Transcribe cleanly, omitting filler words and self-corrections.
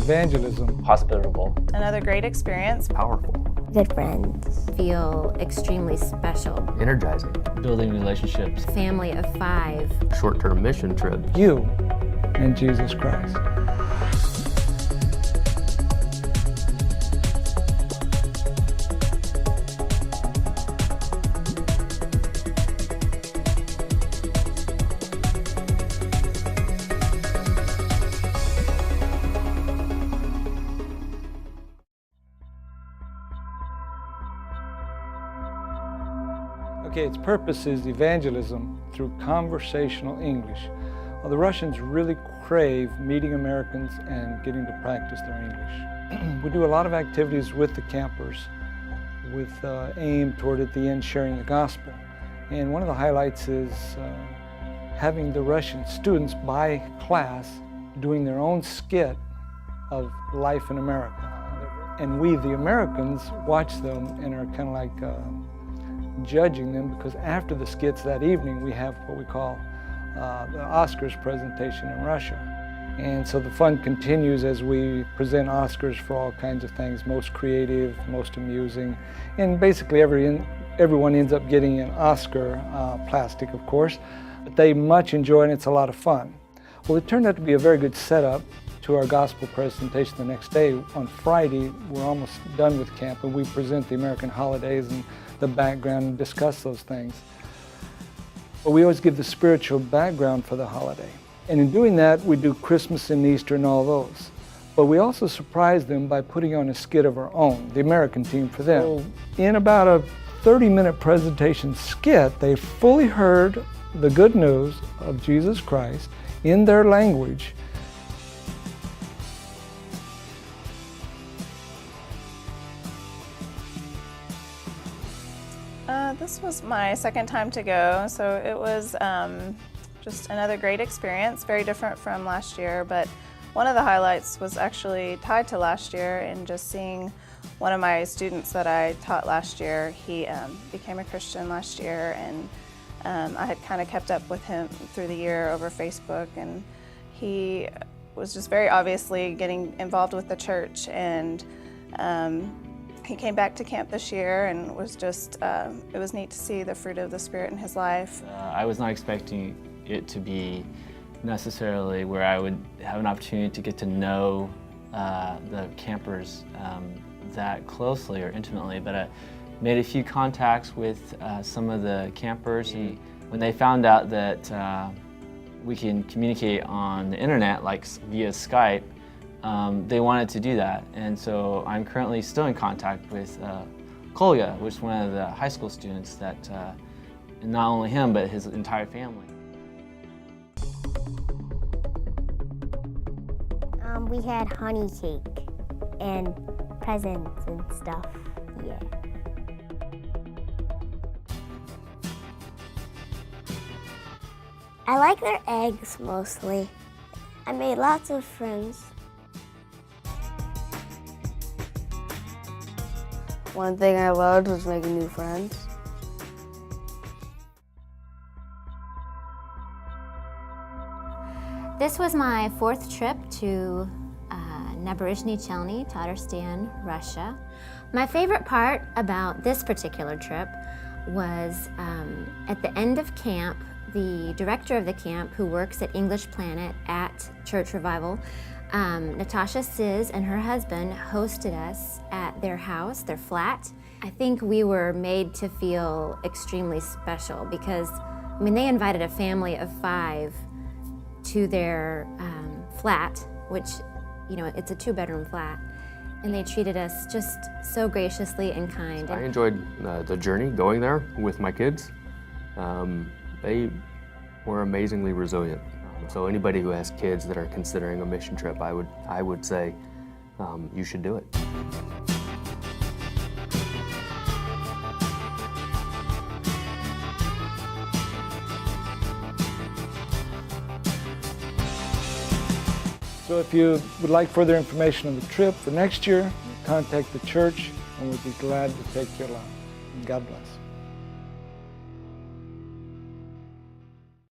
evangelism. Hospitable. Another great experience. Powerful. Good friends. Feel extremely special. Energizing. Building relationships. Family of 5. Short-term mission trip. You and Jesus Christ. Okay, its purpose is evangelism through conversational English. Well, the Russians really crave meeting Americans and getting to practice their English. We do a lot of activities with the campers with aim toward at the end sharing the gospel. And one of the highlights is having the Russian students by class doing their own skit of life in America. And we, the Americans, watch them and are kind of like judging them, because after the skits that evening we have what we call the Oscars presentation in Russia. And so the fun continues as we present Oscars for all kinds of things, most creative, most amusing, and basically everyone ends up getting an Oscar, plastic of course, but they much enjoy it and it's a lot of fun. Well, it turned out to be a very good setup to our gospel presentation the next day. On Friday, we're almost done with camp and we present the American holidays and the background and discuss those things. But we always give the spiritual background for the holiday. And in doing that, we do Christmas and Easter and all those. But we also surprise them by putting on a skit of our own, the American team for them. So in about a 30-minute presentation skit, they fully heard the good news of Jesus Christ in their language. This was my second time to go, so it was just another great experience, very different from last year, but one of the highlights was actually tied to last year, and just seeing one of my students that I taught last year. He became a Christian last year, and I had kind of kept up with him through the year over Facebook, and he was just very obviously getting involved with the church, and he came back to camp this year and was just, it was neat to see the fruit of the Spirit in his life. I was not expecting it to be necessarily where I would have an opportunity to get to know the campers that closely or intimately, but I made a few contacts with some of the campers, and when they found out that we can communicate on the internet, like via Skype, they wanted to do that, and so I'm currently still in contact with Kolya, which is one of the high school students that, and not only him, but his entire family. We had honey cake and presents and stuff, yeah. I like their eggs mostly. I made lots of friends. One thing I loved was making new friends. This was my 4th trip to Naberezhny Chelny, Tatarstan, Russia. My favorite part about this particular trip was at the end of camp, the director of the camp, who works at English Planet at Church Revival, Natasha Sis and her husband hosted us at their house, their flat. I think we were made to feel extremely special because, I mean, they invited a family of 5 to their flat, which, you know, it's a 2-bedroom flat, and they treated us just so graciously and kind. I enjoyed the journey going there with my kids. They were amazingly resilient. So anybody who has kids that are considering a mission trip, I would say you should do it. So if you would like further information on the trip for next year, contact the church and we'd be glad to take you along. God bless.